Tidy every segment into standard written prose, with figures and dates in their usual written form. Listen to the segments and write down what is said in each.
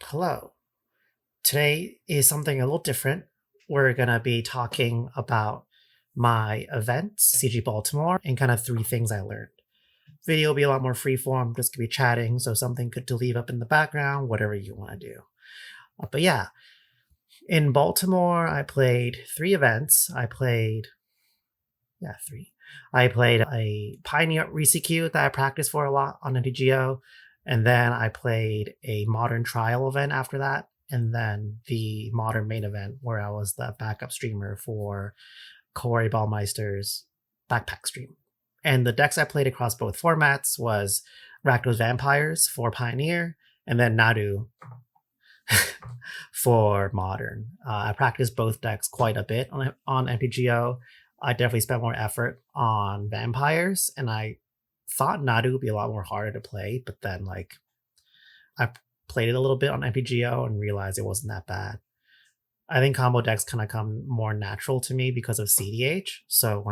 Hello. Today is something a little different. We're going to be talking about my events, SCG Baltimore, and kind of three things I learned. Video will be a lot more freeform, just gonna be chatting, so something good to leave up in the background, whatever you want to do. But yeah, in Baltimore, I played three events. Three. I played a Pioneer ReCQ that I practiced for a lot on NTGO, and then I played a Modern Trial event after that, and then the Modern Main event where I was the backup streamer for Corey Ballmeister's backpack stream. And the decks I played across both formats was Rakdos Vampires for Pioneer, and then Nadu for Modern. I practiced both decks quite a bit on MTGO. I definitely spent more effort on Vampires, and I thought Nadu would be a lot more harder to play, but then I played it a little bit on MTGO and realized it wasn't that bad. I think combo decks kind of come more natural to me because of CDH. So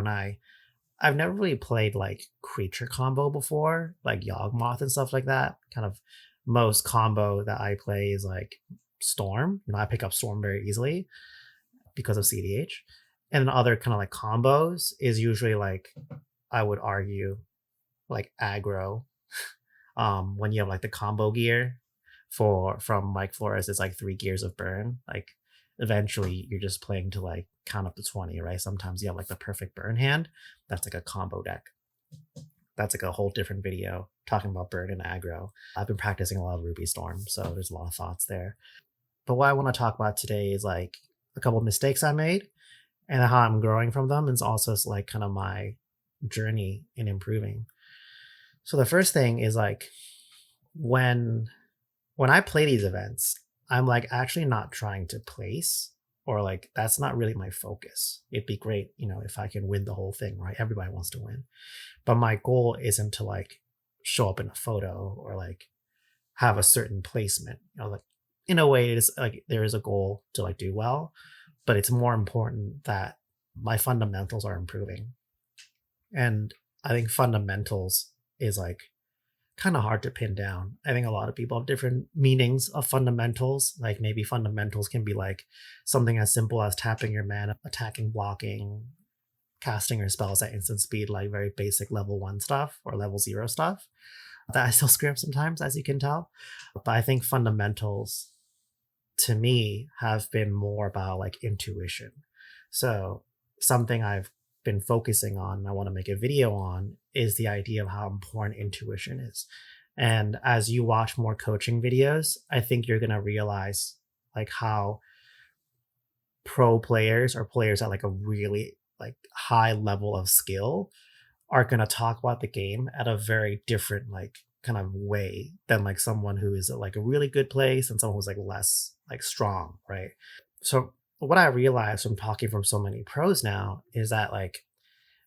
I've never really played like creature combo before, like Yawgmoth and stuff like that. Kind of most combo that I play is like Storm. I pick up Storm very easily because of CDH. And then other kind of like combos is usually like, I would argue, like aggro. When you have like the combo gear from Mike Flores, it's like 3 gears of burn. Like eventually you're just playing to like count up to 20, right? Sometimes you have like the perfect burn hand. That's like a combo deck. That's like a whole different video talking about burn and aggro. I've been practicing a lot of Ruby Storm, so there's a lot of thoughts there. But what I want to talk about today is like a couple of mistakes I made and how I'm growing from them. It's also like kind of my journey in improving. So the first thing is like when I play these events, I'm like actually not trying to place, or like that's not really my focus. It'd be great, if I can win the whole thing, right? Everybody wants to win. But my goal isn't to like show up in a photo or like have a certain placement. Like in a way it is like there is a goal to like do well, but it's more important that my fundamentals are improving. And I think fundamentals is like kind of hard to pin down. I think a lot of people have different meanings of fundamentals. Like maybe fundamentals can be like something as simple as tapping your mana, attacking, blocking, casting your spells at instant speed, like very basic level 1 stuff or level 0 stuff that I still screw up sometimes, as you can tell. But I think fundamentals to me have been more about like intuition. So something I've been focusing on, and I want to make a video on, is the idea of how important intuition is. And as you watch more coaching videos, I think you're going to realize like how pro players or players at like a really like high level of skill are going to talk about the game at a very different like kind of way than like someone who is at like a really good place and someone who's like less like strong, right? So what I realized from talking from so many pros now is that like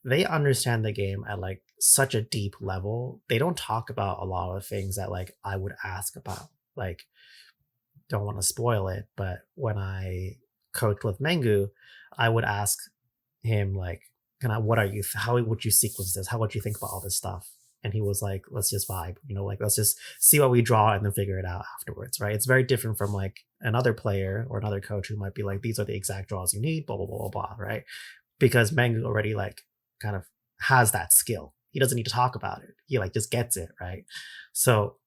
they understand the game at like such a deep level. They don't talk about a lot of things that like I would ask about. Like, don't want to spoil it, but when I coached with Mengu, I would ask him like, kind of, how would you sequence this? How would you think about all this stuff? And he was like, let's just vibe, like let's just see what we draw and then figure it out afterwards, right? It's very different from like another player or another coach who might be like, these are the exact draws you need, blah, blah, blah, blah, blah, right? Because Mengu already like kind of has that skill. He doesn't need to talk about it. He like just gets it, right? So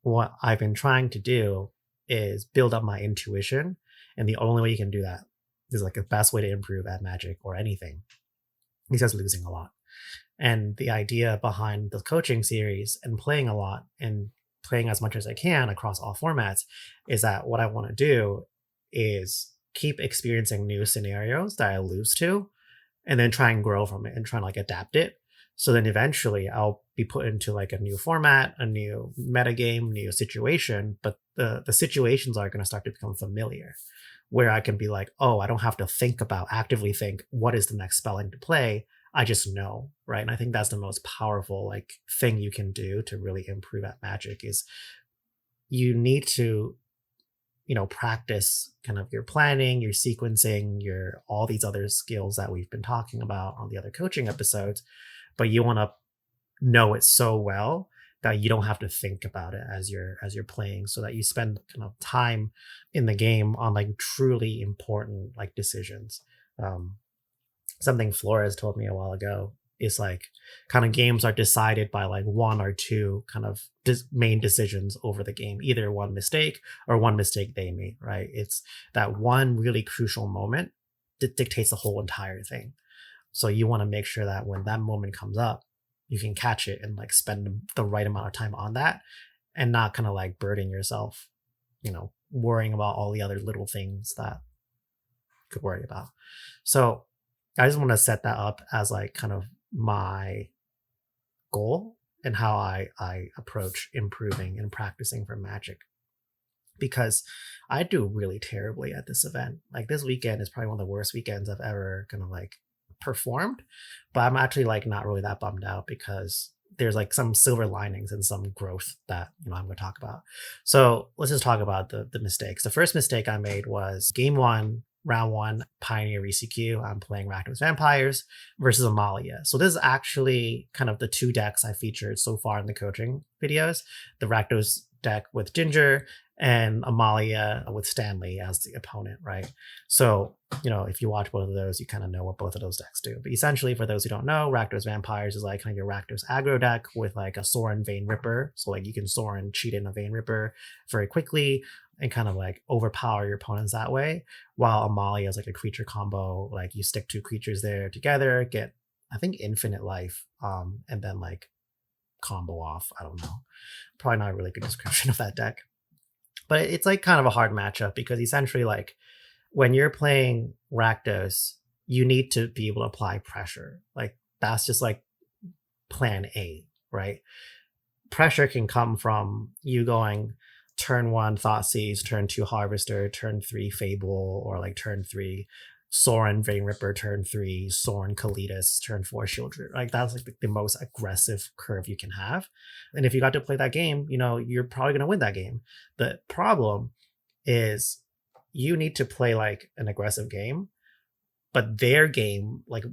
what I've been trying to do is build up my intuition. And the only way you can do that is like the best way to improve at Magic or anything is just losing a lot. And the idea behind the coaching series and playing a lot and playing as much as I can across all formats is that what I want to do is keep experiencing new scenarios that I lose to and then try and grow from it and try and like adapt it. So then eventually I'll be put into like a new format, a new metagame, new situation, but the situations are going to start to become familiar where I can be like, oh, I don't have to actively think, what is the next spelling to play? I just know, right? And I think that's the most powerful like thing you can do to really improve at Magic is you need to, practice kind of your planning, your sequencing, your all these other skills that we've been talking about on the other coaching episodes, but you want to know it so well that you don't have to think about it as you're playing, so that you spend kind of time in the game on like truly important like decisions. Um, Something Flores told me a while ago is like kind of games are decided by like one or two kind of main decisions over the game, either one mistake or one mistake they made, right? It's that one really crucial moment that dictates the whole entire thing. So you want to make sure that when that moment comes up, you can catch it and like spend the right amount of time on that, and not kind of like burden yourself, worrying about all the other little things that you could worry about. So I just want to set that up as like kind of my goal and how I approach improving and practicing for Magic, because I do really terribly at this event. Like this weekend is probably one of the worst weekends I've ever kind of like performed, but I'm actually like not really that bummed out because there's like some silver linings and some growth that I'm going to talk about. So let's just talk about the mistakes. The first mistake I made was game one, round one, Pioneer ReCQ. I'm playing Rakdos Vampires versus Amalia. So this is actually kind of the two decks I featured so far in the coaching videos: the Rakdos deck with Ginger and Amalia with Stanley as the opponent, right? So, if you watch both of those, you kind of know what both of those decks do. But essentially, for those who don't know, Rakdos Vampires is like kind of your Rakdos aggro deck with like a Sorin Vein Ripper. So like you can Sorin cheat in a Vein Ripper very quickly and kind of like overpower your opponents that way. While Amalia is like a creature combo, like you stick two creatures there together, get I think infinite life, and then like combo off. I don't know. Probably not a really good description of that deck. But it's like kind of a hard matchup because essentially like when you're playing Rakdos, you need to be able to apply pressure. Like that's just like plan A, right? Pressure can come from you going turn one Thoughtseize, turn two Harvester, turn three Fable, or like turn three Sorin Vein Ripper, turn three Sorin Kalitas, turn four Shieldred. Like that's like the most aggressive curve you can have. And if you got to play that game, you're probably going to win that game. The problem is you need to play like an aggressive game, but their game like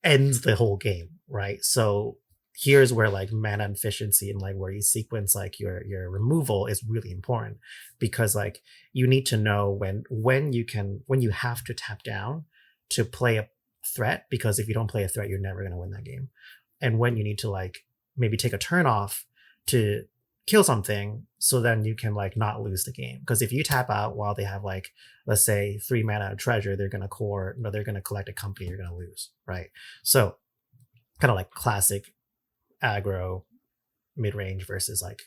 ends the whole game, right? So here's where like mana efficiency and like where you sequence like your removal is really important, because like you need to know when you have to tap down to play a threat, because if you don't play a threat, you're never going to win that game. And when you need to like maybe take a turn off to kill something, so then you can like not lose the game. Because if you tap out while they have like, let's say 3 mana of treasure, they're going to collect a company, you're going to lose, right? So kind of like classic aggro mid-range versus like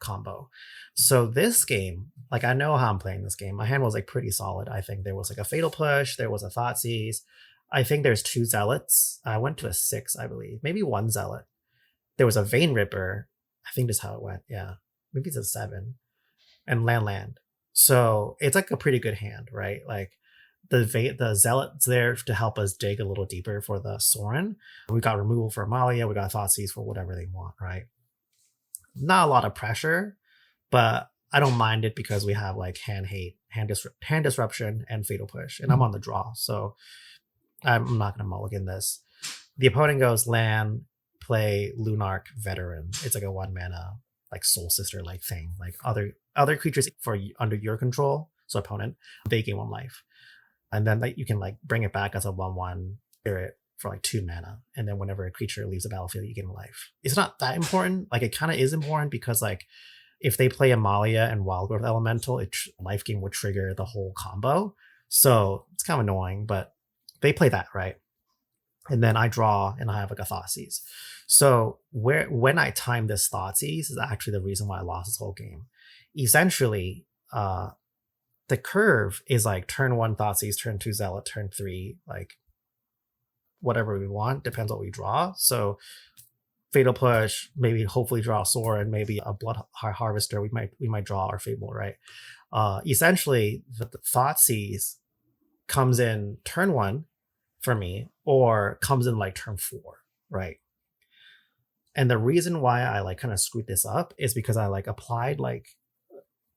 combo. So this game, like I know how I'm playing this game. My hand was like pretty solid. I think there was like a Fatal Push, there was a Thoughtseize. I think there's 2 Zealots. I went to a 6, I believe. Maybe 1 Zealot. There was a Vein Ripper. I think that's how it went. Yeah. Maybe it's a 7. And land. So it's like a pretty good hand, right? Like the Zealot's there to help us dig a little deeper for the Sorin. We got removal for Amalia. We got Thoughtseize for whatever they want, right? Not a lot of pressure, but I don't mind it because we have like hand disruption, and Fatal Push, and I'm on the draw, so I'm not going to mulligan this. The opponent goes land, play Lunarch Veteran. It's like a 1 mana like Soul Sister like thing. Like other creatures under your control, so opponent, they gain 1 life. And then like you can like bring it back as a 1/1 spirit for like 2 mana. And then whenever a creature leaves the battlefield, you gain a life. It's not that important. Like it kind of is important because like if they play Amalia and Wild Growth Elemental, life gain would trigger the whole combo. So it's kind of annoying, but they play that, right? And then I draw and I have like a Thoughtseize. So when I time this Thoughtseize is actually the reason why I lost this whole game. Essentially, the curve is like turn 1 Thoughtseize, turn 2 Zealot, turn 3 like whatever we want, depends what we draw. So Fatal Push, maybe hopefully draw a Sword, and maybe a Blood Harvester. We might draw our Fable, right? Essentially, the Thoughtseize comes in turn 1 for me, or comes in like turn 4, right? And the reason why I like kind of screwed this up is because I like applied like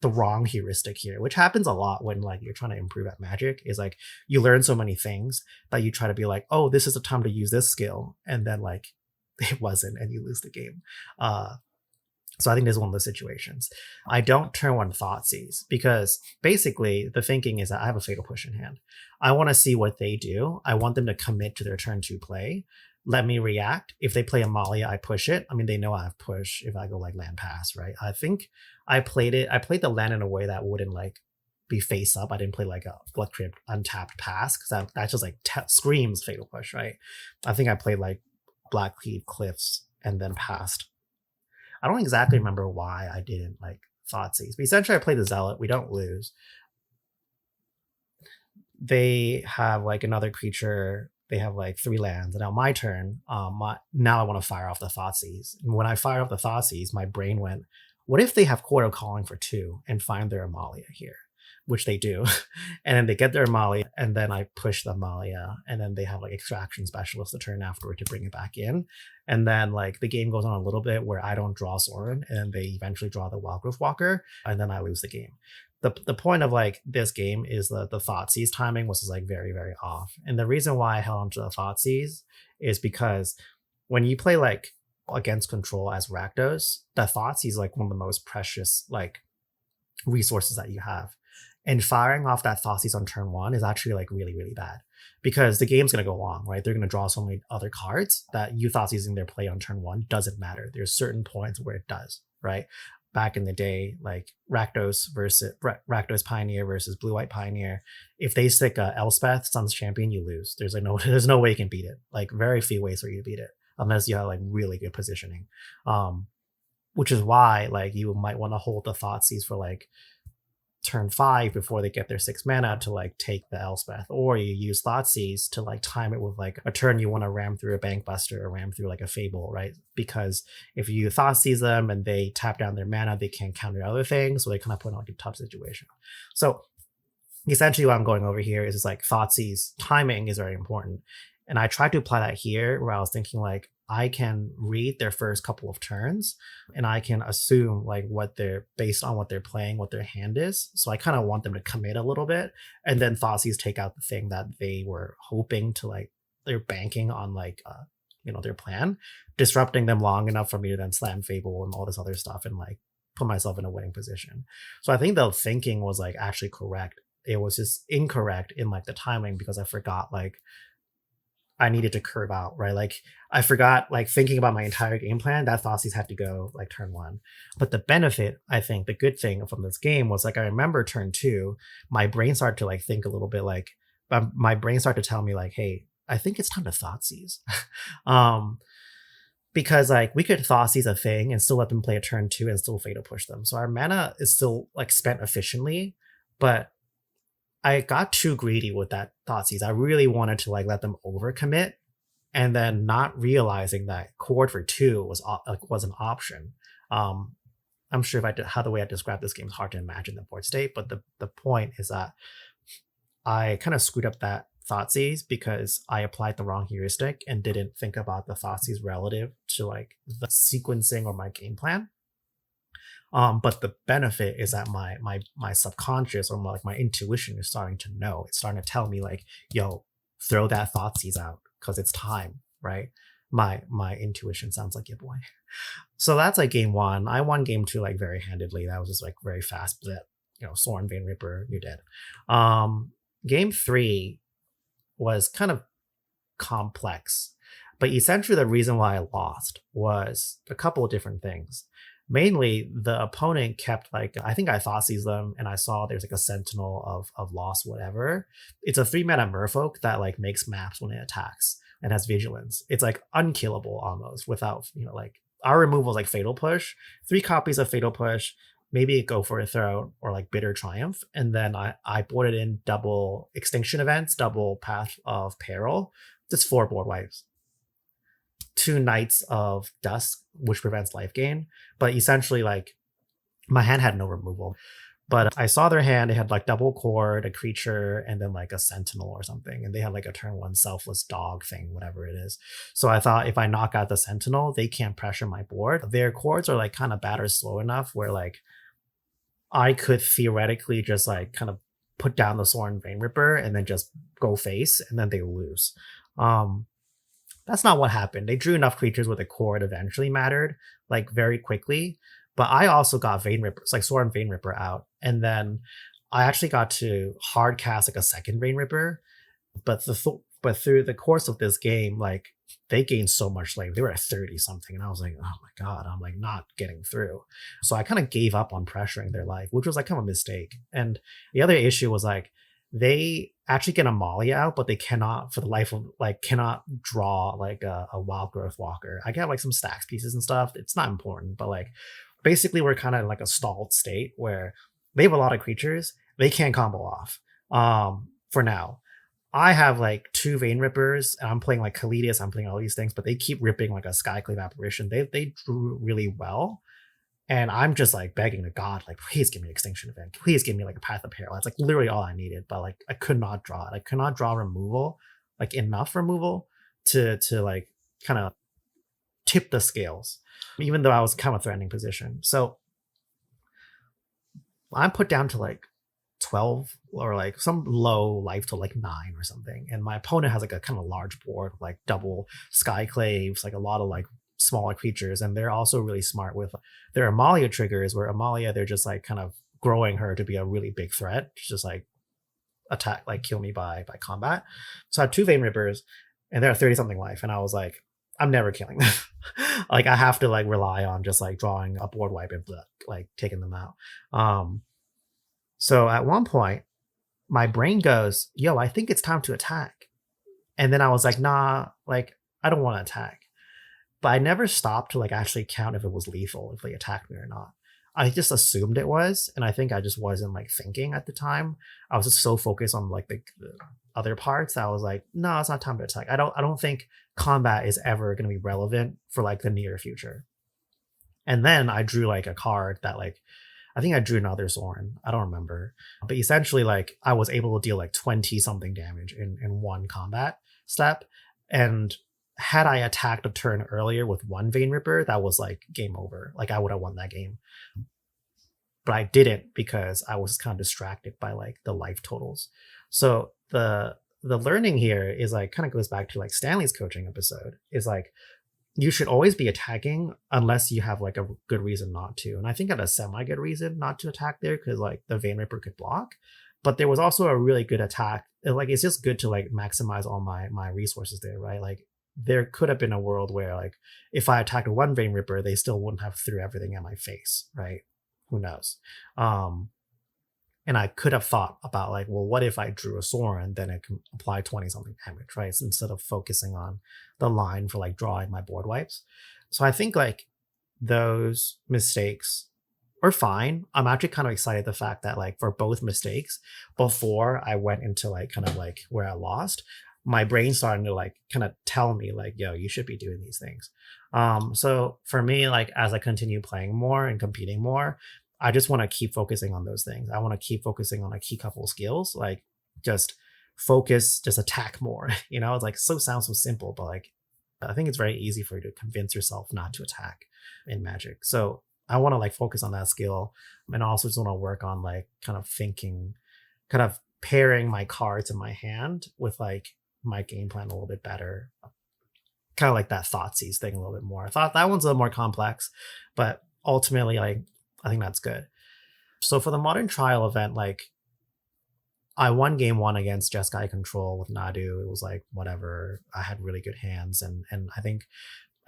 the wrong heuristic here, which happens a lot when like you're trying to improve at Magic. Is like you learn so many things that you try to be like, oh, this is the time to use this skill, and then like it wasn't, and you lose the game. So I think this is one of those situations. I don't turn one Thoughtseize because basically the thinking is that I have a fatal push in hand. I want to see what they do. I want them to commit to their turn two play. Let me react. If they play Amalia, I push it. I mean, they know I have push if I go like land pass, right? I think I played the land in a way that wouldn't like be face up. I didn't play like a Blood Crypt untapped pass because that just like screams fatal push, right? I think I played like Black Cleave Cliffs and then passed. I don't exactly remember why I didn't like Thoughtseize, but essentially I played the Zealot. We don't lose. They have like another creature. They have like 3 lands. And now my turn, now I want to fire off the Thoughtseize. And when I fired off the Thoughtseize, my brain went, what if they have Court of Calling for 2 and find their Amalia here? Which they do. And then they get their Amalia, and then I push the Amalia, and then they have like Extraction Specialist the turn afterward to bring it back in. And then like the game goes on a little bit where I don't draw Sorin, and they eventually draw the Wildgrowth Walker, and then I lose the game. The point of like this game is that the Thoughtseize timing was just like very, very off. And the reason why I held onto the Thoughtseize is because when you play like against control as Rakdos, the Thoughtseize is like one of the most precious like resources that you have. And firing off that Thoughtseize on turn 1 is actually like really, really bad because the game's going to go long, right? They're going to draw so many other cards that you Thoughtseizing their play on turn 1 doesn't matter. There's certain points where it does, right? Back in the day, like Rakdos Pioneer versus Blue White Pioneer, if they stick Elspeth Sun's Champion, you lose. There's no way you can beat it. Like very few ways for you to beat it unless you have like really good positioning. Which is why like you might want to hold the Thoughtseize for like turn 5 before they get their 6 mana to like take the Elspeth, or you use Thoughtseize to like time it with like a turn you want to ram through a Bankbuster or ram through like a Fable, right? Because if you Thoughtseize them and they tap down their mana, they can't counter other things, so they kind of put in like a tough situation. So essentially what I'm going over here is like Thoughtseize timing is very important. And I tried to apply that here where I was thinking like I can read their first couple of turns and I can assume like what they're based on what they're playing, what their hand is. So I kind of want them to commit a little bit and then Thoughtseize take out the thing that they were hoping to like, they're banking on like, their plan, disrupting them long enough for me to then slam Fable and all this other stuff and like put myself in a winning position. So I think the thinking was like actually correct. It was just incorrect in like the timing because I forgot like I needed to curve out, right? Like I forgot like thinking about my entire game plan, that Thoughtseize had to go like turn 1. But the benefit, I think the good thing from this game was like I remember turn 2, my brain started to like think a little bit like my brain started to tell me like, hey, I think it's time to Thoughtseize. Because like we could Thoughtseize a thing and still let them play a turn 2 and still fatal push them. So our mana is still like spent efficiently, but I got too greedy with that Thoughtseize. I really wanted to like let them overcommit, and then not realizing that Chord for 2 was an option. I'm sure how the way I describe this game is hard to imagine the board state, but the point is that I kind of screwed up that Thoughtseize because I applied the wrong heuristic and didn't think about the Thoughtseize relative to like the sequencing or my game plan. But the benefit is that my subconscious or my intuition is starting to know. It's starting to tell me like, yo, throw that Thoughtseize out because it's time, right? My intuition sounds like your boy. So that's like game 1. I won game 2 like very handedly. That was just like very fast. But Sorin, Vein Ripper, you're dead. Game 3 was kind of complex, but essentially the reason why I lost was a couple of different things. Mainly, the opponent kept like, I think I Thoughtseize them and I saw there's like a Sentinel of Loss, whatever. It's a 3-mana Merfolk that like makes maps when it attacks and has Vigilance. It's like unkillable almost without, like our removal is like Fatal Push, 3 copies of Fatal Push, maybe go for a throw or like Bitter Triumph. And then I boarded in double Extinction Events, double Path of Peril, just 4 board wipes. 2 Knights of Dusk, which prevents life gain. But essentially, like, my hand had no removal. But I saw their hand, they had like double Chord, a creature, and then like a Sentinel or something. And they had like a turn 1 selfless dog thing, whatever it is. So I thought if I knock out the Sentinel, they can't pressure my board. Their chords are like kind of bad or slow enough where like I could theoretically just like kind of put down the Sorin Vein Ripper and then just go face, and then they lose. That's not what happened. They drew enough creatures where the Chord eventually mattered, like very quickly. But I also got Vein Ripper, like Sword and Vein Ripper out. And then I actually got to hard cast like a second Vein Ripper. But through the course of this game, like they gained so much life. They were at 30 something. And I was like, oh my God, I'm like not getting through. So I kind of gave up on pressuring their life, which was like kind of a mistake. And the other issue was like they actually get Amalia out, but they cannot for the life of like cannot draw like a wild growth walker. I get like some stacks pieces and stuff. It's not important, but like basically we're kind of like a stalled state where they have a lot of creatures. They can't combo off for now. I have like 2 Vein Rippers, and I'm playing like Kalidius, I'm playing all these things, but they keep ripping like a Skyclave Apparition. They drew really well. And I'm just like begging to God, like, please give me an Extinction Event. Please give me like a Path of Peril. It's like literally all I needed, but like I could not draw it. I could not draw removal, like enough removal to like kind of tip the scales, even though I was kind of threatening position. So I'm put down to like 12 or like some low life to like 9 or something. And my opponent has like a kind of large board, like double Skyclaves, like a lot of like smaller creatures. And they're also really smart with their Amalia triggers, where Amalia, they're just like kind of growing her to be a really big threat. She's just like attack, like kill me by combat. So I have 2 Vein Rippers and they're 30 something life. And I was like, I'm never killing them. Like I have to like rely on just like drawing a board wipe and like taking them out. So at one point, my brain goes, yo, I think it's time to attack. And then I was like, nah, like, I don't want to attack. But I never stopped to like actually count if it was lethal, if they attacked me or not. I just assumed it was. And I think I just wasn't like thinking at the time. I was just so focused on like the other parts that I was like, no, it's not time to attack. I don't think combat is ever going to be relevant for like the near future. And then I drew like a card that like, I think I drew another Sorin. I don't remember. But essentially, like, I was able to deal like 20 something damage in one combat step. And had I attacked a turn earlier with 1 Vein Ripper, that was like game over. Like, I would have won that game. But I didn't because I was kind of distracted by like the life totals. So the learning here is like kind of goes back to like Stanley's coaching episode, is like, you should always be attacking unless you have like a good reason not to. And I think I had a semi good reason not to attack there because like the Vein Ripper could block, but there was also a really good attack. Like it's just good to like maximize all my resources there, right? Like there could have been a world where like if I attacked 1 Vein Ripper, they still wouldn't have threw everything at my face, right? Who knows? And I could have thought about like, well, what if I drew a Sorin, then it can apply 20 something damage, right? So instead of focusing on the line for like drawing my board wipes. So I think like those mistakes are fine. I'm actually kind of excited the fact that like for both mistakes, before I went into like kind of like where I lost, my brain starting to like kind of tell me like, yo, you should be doing these things. So for me, like as I continue playing more and competing more, I just want to keep focusing on those things. I want to keep focusing on a key couple of skills, like just focus, just attack more. You know, it's like sounds so simple, but like I think it's very easy for you to convince yourself not to attack in Magic. So I want to like focus on that skill, and also just want to work on like kind of thinking, kind of pairing my cards in my hand with like my game plan a little bit better. Kind of like that Thoughtseize thing a little bit more. I thought that one's a little more complex, but ultimately like I think that's good. So for the Modern Trial event, like I won game 1 against Jeskai Control with Nadu. It was like whatever. I had really good hands, and I think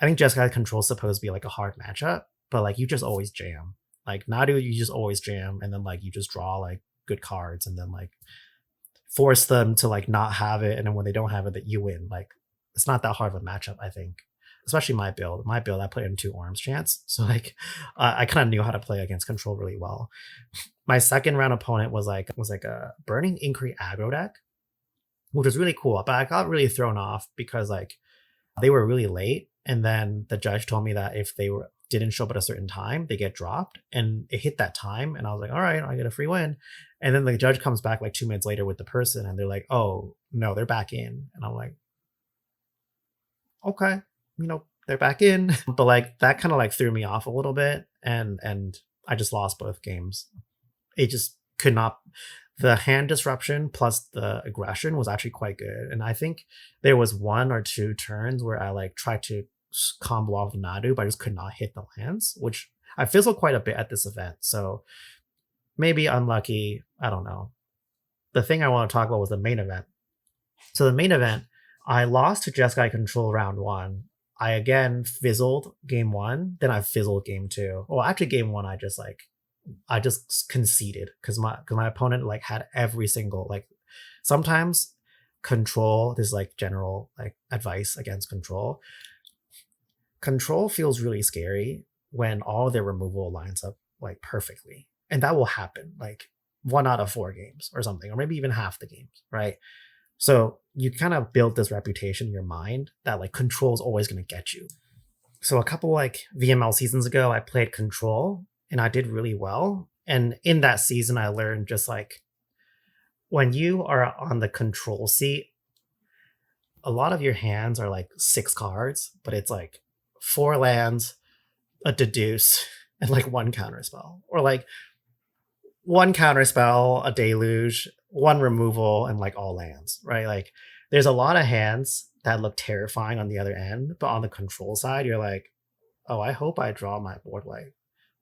Jeskai Control is supposed to be like a hard matchup, but like you just always jam. Like Nadu, you just always jam, and then like you just draw like good cards, and then like force them to like not have it, and then when they don't have it, that you win. Like it's not that hard of a matchup, I think. Especially my build. I put in 2 arms chance. So like I kind of knew how to play against Control really well. My second round opponent was like a Burning Inquiry aggro deck, which was really cool. But I got really thrown off because like they were really late. And then the judge told me that if they didn't show up at a certain time, they get dropped. And it hit that time. And I was like, all right, I get a free win. And then the judge comes back like 2 minutes later with the person, and they're like, oh no, they're back in. And I'm like, okay. You know, they're back in. But like that kind of like threw me off a little bit, and I just lost both games. It just could not. The hand disruption plus the aggression was actually quite good, and I think there was 1 or 2 turns where I like tried to combo off Nadu, but I just could not hit the lands, which I fizzled quite a bit at this event, so maybe unlucky. I don't know. The thing I want to talk about was the main event. So the main event, I lost to Jeskai Control round one. I again fizzled game one, then I fizzled game two. Well, actually, game one, I just conceded because my opponent like had every single like. Sometimes control, this is like general like advice against control. Control feels really scary when all their removal lines up like perfectly, and that will happen like 1 out of 4 games or something, or maybe even half the games, right? So you kind of build this reputation in your mind that like control is always going to get you. So a couple like VML seasons ago, I played control and I did really well. And in that season, I learned just like when you are on the control seat, a lot of your hands are like 6 cards, but it's like 4 lands, a deduce, and like 1 counterspell, or like 1 counterspell, a deluge, 1 removal, and like all lands, right? Like there's a lot of hands that look terrifying on the other end, but on the control side, you're like, oh, I hope I draw my board wipe,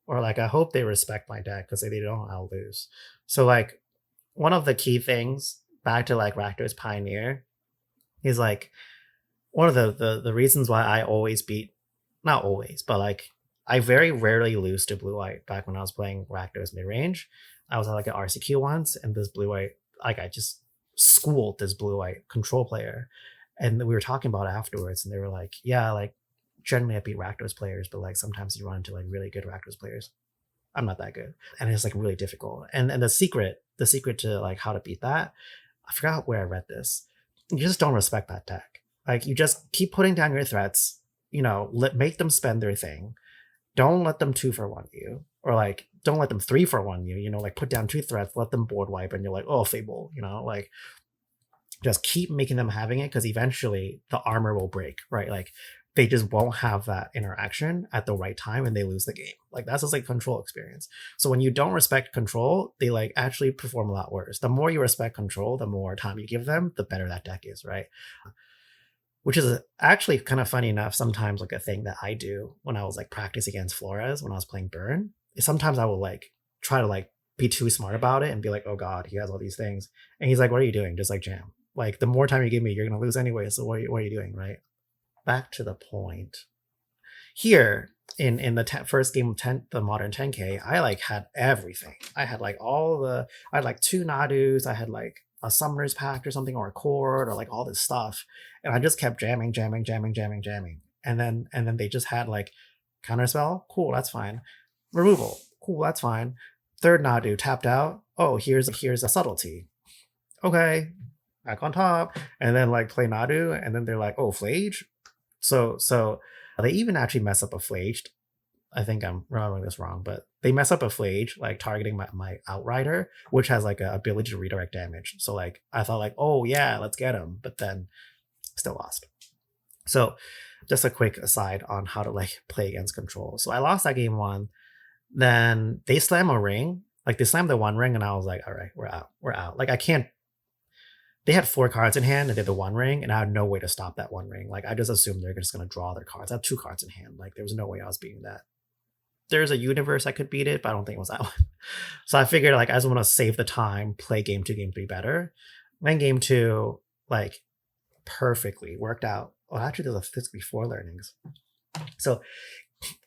or like I hope they respect my deck because if they don't, I'll lose. So like one of the key things back to like Rakdos Pioneer is like one of the reasons why I always beat, not always, but like I very rarely lose to blue white back when I was playing Rakdos mid range. I was at like an ReCQ once, and this blue white, like I just schooled this blue white control player, and we were talking about it afterwards, and they were like, yeah, like generally I beat Rakdos players, but like sometimes you run into like really good Rakdos players. I'm not that good, and it's like really difficult. And the secret to like how to beat that, I forgot where I read this. You just don't respect that deck. Like you just keep putting down your threats. You know, make them spend their thing. Don't let them 2-for-1 you, or like don't let them 3-for-1 you. You know, like put down 2 threats, let them board wipe, and you're like, oh, Fable. You know, like just keep making them having it because eventually the armor will break, right? Like they just won't have that interaction at the right time and they lose the game. Like that's just like control experience. So when you don't respect control, they like actually perform a lot worse. The more you respect control, the more time you give them, the better that deck is, right? Which is actually kind of funny enough, sometimes like a thing that I do when I was like practicing against Flores when I was playing Burn, is sometimes I will like try to like be too smart about it and be like, oh God, he has all these things. And he's like, what are you doing? Just like jam. Like the more time you give me, you're going to lose anyway. So what are you doing, right? Back to the point. Here in the first game of the modern 10K, I like had everything. I had like I had like 2 Nadus, I had like a Summoner's Pact or something, or a Chord, or like all this stuff. And I just kept jamming. And then they just had like counterspell, cool, that's fine. Removal, cool, that's fine. Third Nadu tapped out. Oh, here's a subtlety. Okay, back on top. And then like play Nadu, and then they're like, oh, Flage. So they even actually mess up a Flage. I think I'm remembering this wrong, but they mess up a Flage, like targeting my Outrider, which has like a ability to redirect damage. So like I thought like, oh yeah, let's get him, but then still lost. So just a quick aside on how to like play against control. So I lost that game 1. Then they slam a ring, like they slammed the 1 ring, and I was like, all right, we're out. Like I can't. They had 4 cards in hand and did the 1 ring, and I had no way to stop that 1 ring. Like I just assumed they're just gonna draw their cards. I have 2 cards in hand. Like there was no way I was beating that. There's a universe I could beat it, but I don't think it was that one. So I figured like I just want to save the time, play game 2, game 3 better. Then game 2, like perfectly worked out. Oh, actually there's physically 4 learnings. So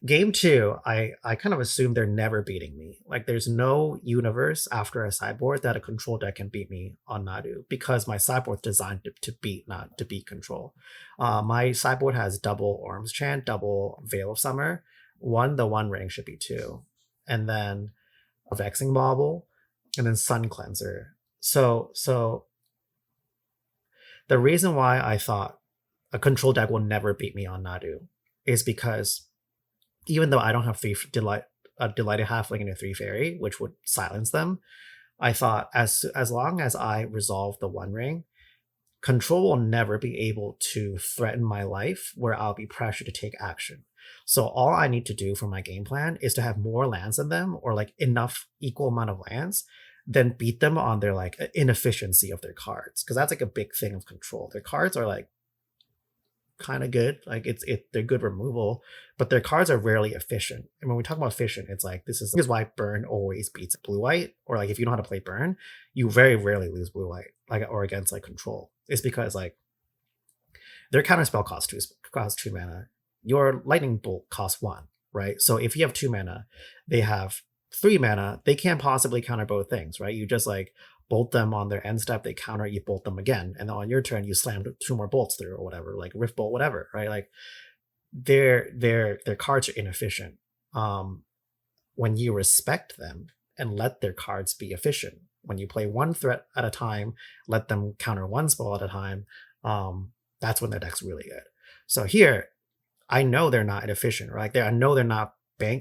game 2, I kind of assumed they're never beating me. Like there's no universe after a sideboard that a control deck can beat me on Nadu, because my sideboard's designed to beat, not to beat control. My sideboard has double Orm's Chant, double Veil of Summer. The 1 ring should be 2, and then a Vexing Bauble, and then Sun Cleanser. So the reason why I thought a control deck will never beat me on Nadu is because even though I don't have a Delighted Halfling and a 3 Fairy, which would silence them, I thought as long as I resolve the 1 ring, control will never be able to threaten my life where I'll be pressured to take action. So all I need to do for my game plan is to have more lands than them, or like enough equal amount of lands, then beat them on their like inefficiency of their cards. Because that's like a big thing of control. Their cards are like kind of good. Like they're good removal, but their cards are rarely efficient. And when we talk about efficient, it's like this is why burn always beats blue white, or like if you know how to play burn, you very rarely lose blue white, like or against like control. It's because like their counterspell costs two mana. Your lightning bolt costs one, right? So if you have 2 mana, they have 3 mana. They can't possibly counter both things, right? You just like bolt them on their end step, they counter, you bolt them again, and then on your turn you slam 2 more bolts through or whatever, like rift bolt, whatever, right? Like their cards are inefficient. When you respect them and let their cards be efficient, when you play one threat at a time, let them counter one spell at a time, that's when their deck's really good. So here, I know they're not inefficient, right? I know they're not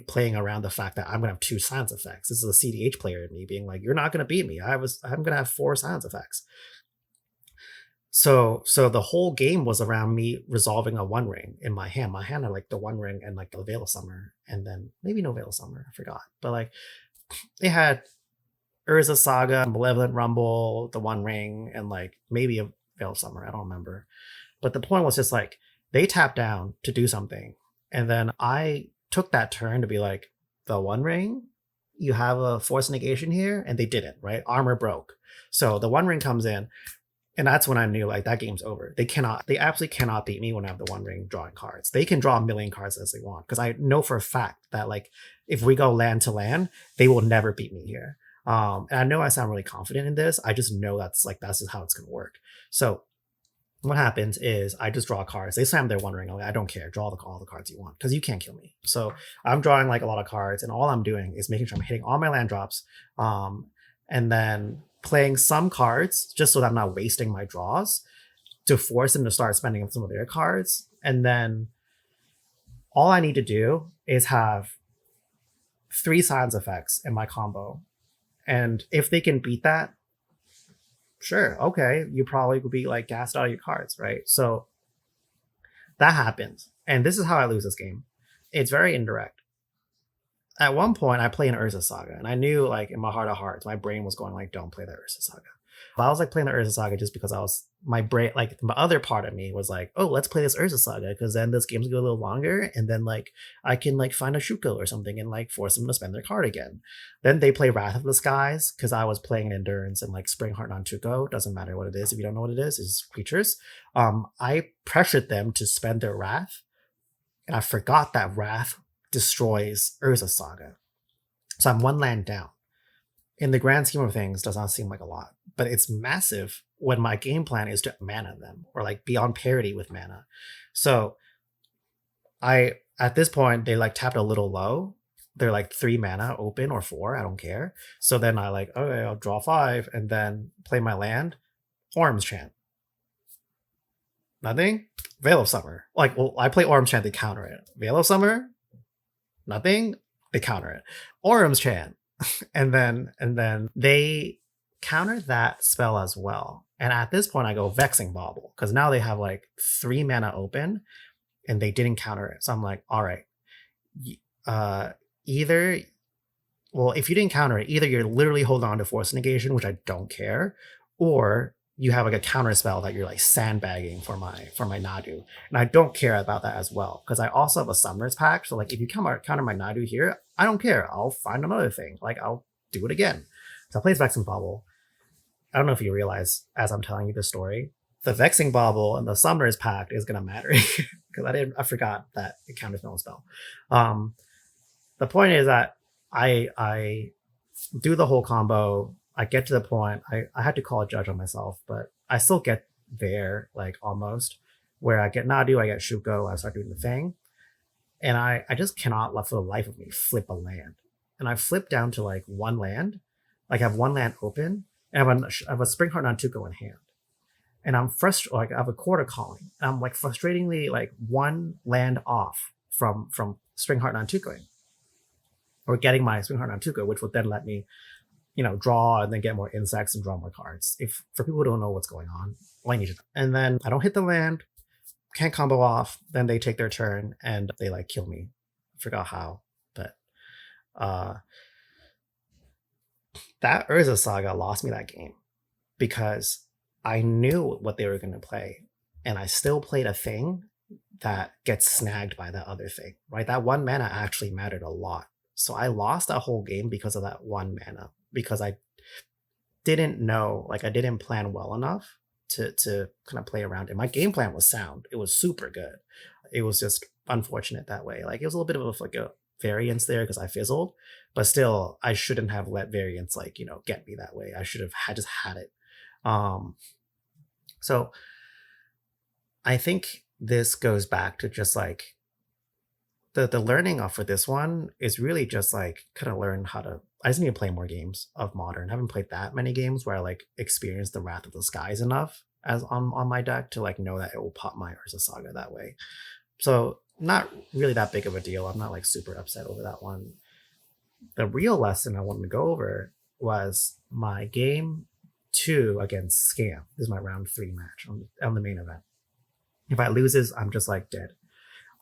playing around the fact that I'm gonna have 2 silence effects. This is a CDH player in me being like, you're not gonna beat me. I'm gonna have 4 silence effects. So the whole game was around me resolving a One Ring in my hand. My hand had like the One Ring and like the Veil of Summer, and then maybe no Veil of Summer, I forgot. But like it had Urza Saga, Malevolent Rumble, the One Ring, and like maybe a Veil of Summer. I don't remember. But the point was just like they tapped down to do something, and then I took that turn to be like, the One Ring, you have a force negation here, and they didn't, right? Armor broke. So the One Ring comes in, and that's when I knew like that game's over. They absolutely cannot beat me when I have the One Ring drawing cards. They can draw a million cards as they want, because I know for a fact that like if we go land to land, they will never beat me here. And I know I sound really confident in this. I just know that's just how it's gonna work. So what happens is I just draw cards. They slam their One Ring. I don't care. Draw all the cards you want, because you can't kill me. So I'm drawing like a lot of cards, and all I'm doing is making sure I'm hitting all my land drops, and then playing some cards just so that I'm not wasting my draws to force them to start spending some of their cards. And then all I need to do is have 3 silence effects in my combo. And if they can beat that, sure, okay, you probably would be like gassed out of your cards, right? So that happens. And this is how I lose this game. It's very indirect. At one point, I play an Urza Saga, and I knew, like, in my heart of hearts, my brain was going, like, don't play the Urza Saga. But I was, like, playing the Urza Saga just because my brain, like, my other part of me was like, oh, let's play this Urza Saga, because then this game's gonna go a little longer, and then, like, I can, like, find a Shuko or something and, like, force them to spend their card again. Then they play Wrath of the Skies, because I was playing an Endurance and, like, Spring Heart non Tuco. Doesn't matter what it is if you don't know what it is. It's creatures. I pressured them to spend their Wrath, and I forgot that Wrath destroys Urza Saga. So I'm 1 land down. In the grand scheme of things, does not seem like a lot, but it's massive when my game plan is to mana them or like be on parity with mana. So at this point, they like tapped a little low. They're like 3 mana open or 4, I don't care. So then I like, okay, I'll draw 5 and then play my land. Orm's Chant. Nothing. Veil of Summer. Like, well, I play Orm's Chant, they counter it. Veil of Summer, nothing, they counter it. Orm's Chant. and then they counter that spell as well. And at this point I go Vexing Bauble, because now they have like 3 mana open and they didn't counter it. So I'm like, all right, either, well, if you didn't counter it, either you're literally holding on to force negation, which I don't care, or you have like a counter spell that you're like sandbagging for my Nadu, and I don't care about that as well, because I also have a Summoner's Pact. So like if you counter my Nadu here, I don't care. I'll find another thing. Like I'll do it again. So I play Vexing Bauble. I don't know if you realize as I'm telling you the story, the Vexing Bauble and the Summoner's Pact is gonna matter because I forgot that it counters no spell. The point is that I do the whole combo. I get to the point, I had to call a judge on myself, but I still get there, like almost, where I get Nadu, I get Shuko, I start doing the thing. And I just cannot, for the life of me, flip a land. And I flip down to like 1 land, like I have 1 land open, and I have a Spring Heart non Tuco in hand. And I'm frustrated, like I have a Quarter Calling, and I'm like frustratingly like 1 land off from Spring Heart non Tucoing, or getting my Spring Heart non Tuco, which would then let me, draw and then get more insects and draw more cards. If for people who don't know what's going on, all I need to know. And then I don't hit the land, can't combo off, then they take their turn and they like kill me. I forgot how, but that Urza Saga lost me that game because I knew what they were going to play, and I still played a thing that gets snagged by that other thing, right? That one mana actually mattered a lot. So I lost that whole game because of that one mana, because I didn't know, like I didn't plan well enough to kind of play around it. My game plan was sound. It was super good. It was just unfortunate that way. Like it was a little bit of like a variance there because I fizzled, but still I shouldn't have let variance like, get me that way. I should have just had it. So I think this goes back to just like the learning off for this one is really just like kind of learn how to. I just need to play more games of Modern. I haven't played that many games where I like experience the Wrath of the Skies enough as on my deck to like know that it will pop my Urza Saga that way. So not really that big of a deal. I'm not like super upset over that one. The real lesson I wanted to go over was my game 2 against Scam. This is my round 3 match on the main event. If I loses, I'm just like dead.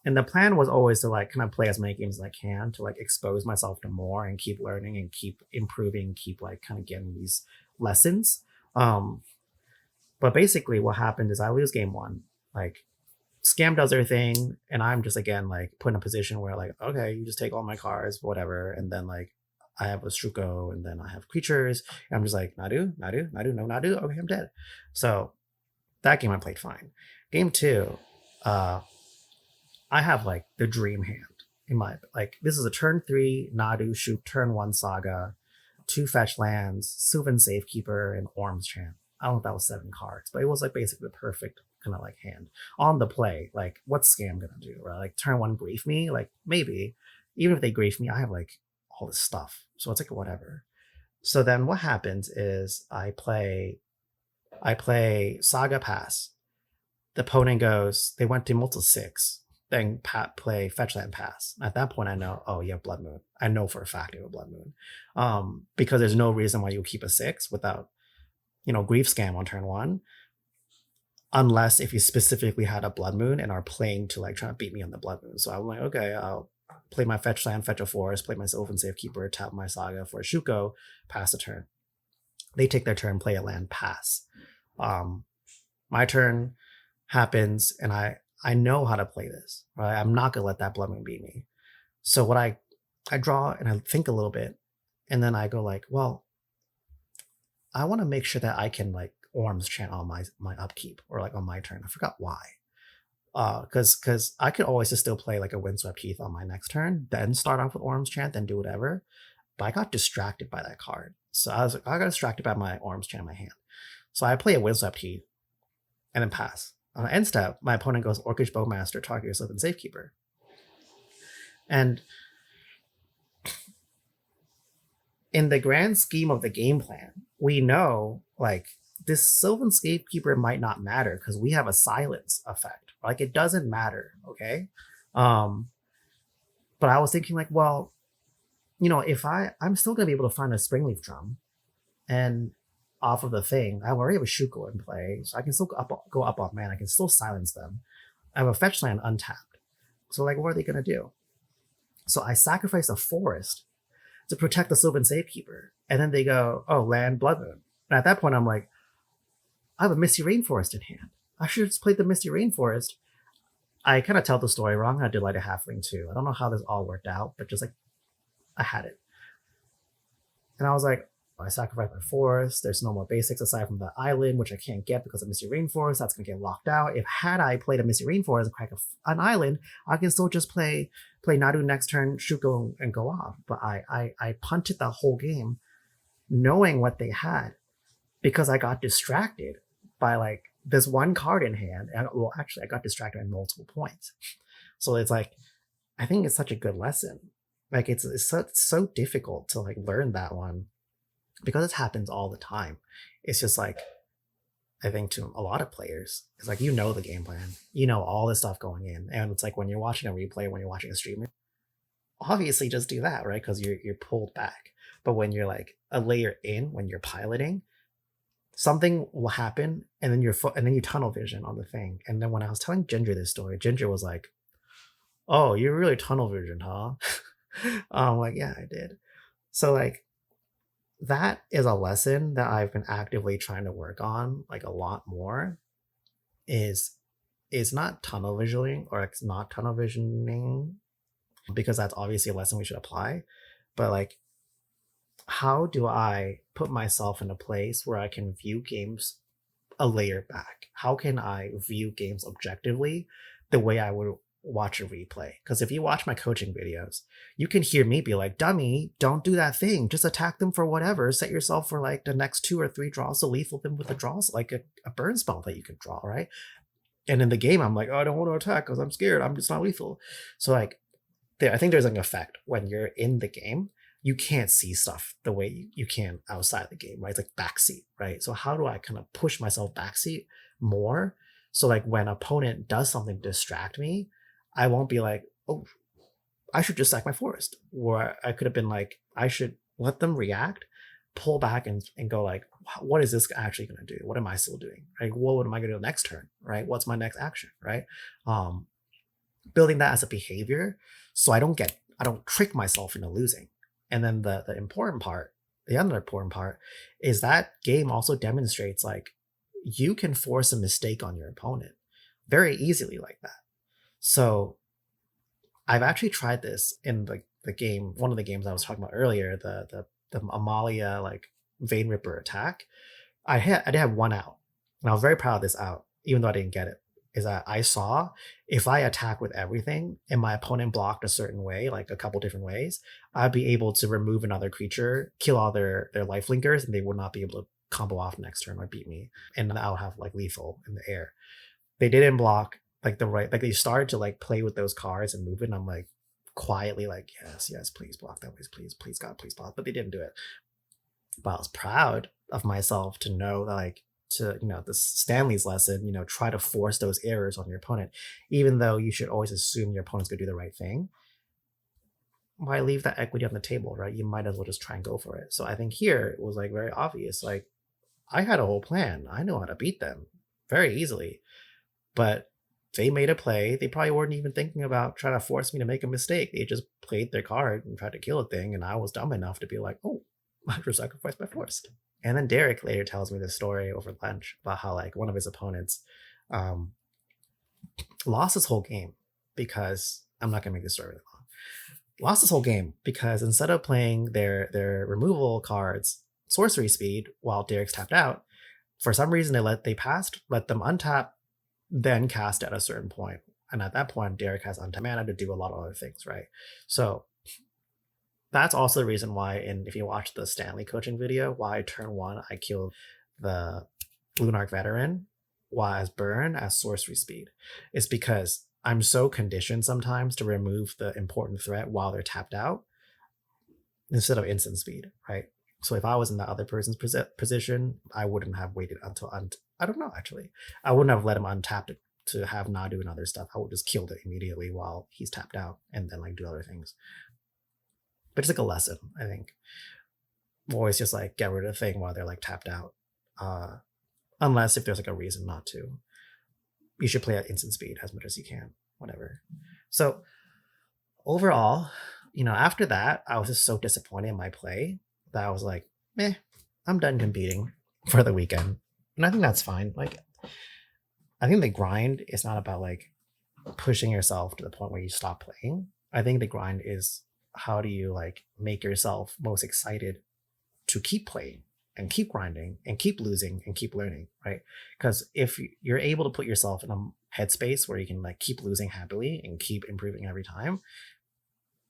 And the plan was always to like kind of play as many games as I can to like expose myself to more and keep learning and keep improving, keep like kind of getting these lessons. But basically what happened is I lose game 1, like Scam does their thing, and I'm just again like put in a position where like, okay, you just take all my cards, whatever, and then like I have a Struko and then I have creatures, and I'm just like Nadu, no Nadu, okay, I'm dead. So that game I played fine. Game 2, I have like the dream hand in my like. This is a turn 3 Nadu shoot, turn 1 Saga, 2 fetch lands, Sylvan Safekeeper, and Orm's Chant. I don't know if that was 7 cards, but it was like basically the perfect kind of like hand on the play. Like, what's Scam gonna do? Right? Like turn 1 grief me? Like maybe. Even if they grief me, I have like all this stuff. So it's like whatever. So then what happens is I play Saga pass. The opponent goes, they went to multiple 6. Then play fetch land pass. At that point, I know, oh, you have Blood Moon. I know for a fact you have Blood Moon. Because there's no reason why you keep a 6 without, Grief Scam on turn 1. Unless if you specifically had a Blood Moon and are playing to like try to beat me on the Blood Moon. So I'm like, okay, I'll play my fetch land, fetch a forest, play my Sylvan Safekeeper, tap my Saga for a Shuko, pass a turn. They take their turn, play a land, pass. My turn happens, and I know how to play this, right? I'm not gonna let that Blood Moon beat me. So what I draw and I think a little bit, and then I go like, well, I want to make sure that I can like Orm's Chant on my upkeep or like on my turn. I forgot why. Because I could always just still play like a Windswept Heath on my next turn, then start off with Orm's Chant, then do whatever. But I got distracted by that card. So I got distracted by my Orm's Chant in my hand. So I play a Windswept Heath and then pass. On the end step, my opponent goes Orcish Bowmaster, target yourself, and Safekeeper. And in the grand scheme of the game plan, we know like this Sylvan Safekeeper might not matter because we have a silence effect. Like it doesn't matter, okay? But I was thinking like, well, if I'm still gonna be able to find a Springleaf Drum, and off of the thing, I already have a Shuko in play, so I can still go up on man. I can still silence them. I have a fetch land untapped. So like, what are they gonna do? So I sacrifice a forest to protect the Sylvan Safekeeper, and then they go, oh, land Blood Moon. And at that point, I'm like, I have a Misty Rainforest in hand. I should have just played the Misty Rainforest. I kind of tell the story wrong. I did Light a Halfling too. I don't know how this all worked out, but just like, I had it. And I was like, I sacrificed my forest. There's no more basics aside from the island, which I can't get because of Misty Rainforest. That's going to get locked out. If had I played a Misty Rainforest and crack an island, I can still just play Nadu next turn, Shuko, and go off. But I punted the whole game knowing what they had because I got distracted by like this one card in hand. And well, actually, I got distracted at multiple points. So it's like, I think it's such a good lesson. Like it's so difficult to like learn that one because it happens all the time. It's just like, I think to a lot of players, it's like, the game plan, all this stuff going in. And it's like when you're watching a replay, when you're watching a streamer, obviously just do that, right? Because you're pulled back. But when you're like a layer in, when you're piloting, something will happen and then you tunnel vision on the thing. And then when I was telling Ginger this story, Ginger was like, oh, you're really tunnel vision, huh? I'm like, yeah, I did. So like, that is a lesson that I've been actively trying to work on like a lot more is is not tunnel visioning, or it's not tunnel visioning, because that's obviously a lesson we should apply. But like, how do I put myself in a place where I can view games a layer back? How can I view games objectively the way I would watch a replay? Because if you watch my coaching videos, you can hear me be like, dummy, don't do that thing. Just attack them for whatever. Set yourself for like the next 2 or 3 draws to lethal them with the draws, like a burn spell that you can draw, right? And in the game, I'm like, oh, I don't want to attack because I'm scared. I'm just not lethal. So like, I think there's like an effect when you're in the game. You can't see stuff the way you can outside the game, right? It's like backseat, right? So how do I kind of push myself backseat more? So like when an opponent does something to distract me, I won't be like, oh, I should just sack my forest. Or I could have been like, I should let them react, pull back and go like, what is this actually going to do? What am I still doing? Right? What am I going to do next turn? Right? What's my next action? Right? Building that as a behavior, so I don't trick myself into losing. And then the important part, the other important part, is that game also demonstrates like you can force a mistake on your opponent very easily like that. So I've actually tried this in the game, one of the games I was talking about earlier, the Amalia like Vein Ripper attack. I did have one out, and I was very proud of this out, even though I didn't get it. Is that I saw if I attack with everything and my opponent blocked a certain way, like a couple different ways, I'd be able to remove another creature, kill all their life linkers, and they would not be able to combo off next turn or beat me. And then I'll have like lethal in the air. They didn't block like like they started to like play with those cards and move it. And I'm like quietly like, yes, please block that, please God, please block. But they didn't do it. But I was proud of myself to know that like, to the Stanley's lesson, try to force those errors on your opponent, even though you should always assume your opponent's gonna do the right thing. Why leave that equity on the table, right? You might as well just try and go for it. So I think here it was like very obvious, like I had a whole plan. I know how to beat them very easily, but they made a play. They probably weren't even thinking about trying to force me to make a mistake. They just played their card and tried to kill a thing, and I was dumb enough to be like, oh, I just sacrificed my force. And then Derek later tells me this story over lunch about how like one of his opponents lost his whole game because I'm not gonna make this story really long. Lost his whole game because instead of playing their removal cards sorcery speed while Derek's tapped out, for some reason let them untap, then cast at a certain point. And at that point, Derek has untapped mana to do a lot of other things, right? So that's also the reason why, and if you watch the Stanley coaching video, why turn 1 I killed the Lunarch Veteran as burn as sorcery speed. It's because I'm so conditioned sometimes to remove the important threat while they're tapped out instead of instant speed, right? So if I was in that other person's position, I wouldn't have waited until I don't know actually. I wouldn't have let him untap to have Nadu and other stuff. I would just kill it immediately while he's tapped out and then like do other things. But it's like a lesson, I think. Always just like get rid of the thing while they're like tapped out. Unless if there's like a reason not to. You should play at instant speed as much as you can, whatever. So overall, after that, I was just so disappointed in my play that I was like, I'm done competing for the weekend. And I think that's fine. Like, I think the grind is not about like pushing yourself to the point where you stop playing. I think the grind is how do you like make yourself most excited to keep playing and keep grinding and keep losing and keep learning, right? Because if you're able to put yourself in a headspace where you can like keep losing happily and keep improving every time,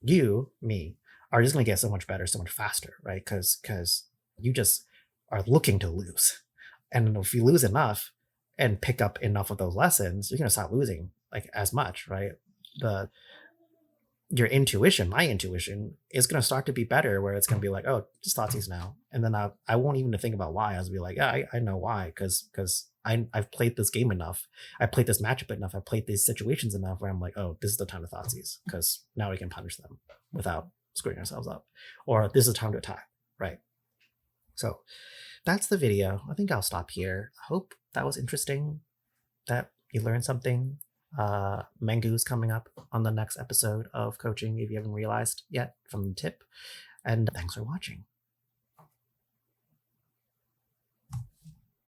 me are just going to get so much better so much faster, right? Because you just are looking to lose, and if you lose enough and pick up enough of those lessons, you're going to stop losing like as much, right? Your intuition, my intuition, is going to start to be better, where it's going to be like, oh, just Thoughtseize now. And then I won't even think about why. I'll be like, yeah, I know why. Because I've played this game enough. I played this matchup enough. I played these situations enough where I'm like, oh, this is the time to Thoughtseize, because now we can punish them without screwing ourselves up. Or this is the time to attack, right? So that's the video. I think I'll stop here. I hope that was interesting, that you learned something. Mengu's coming up on the next episode of coaching, if you haven't realized yet from the tip. And thanks for watching.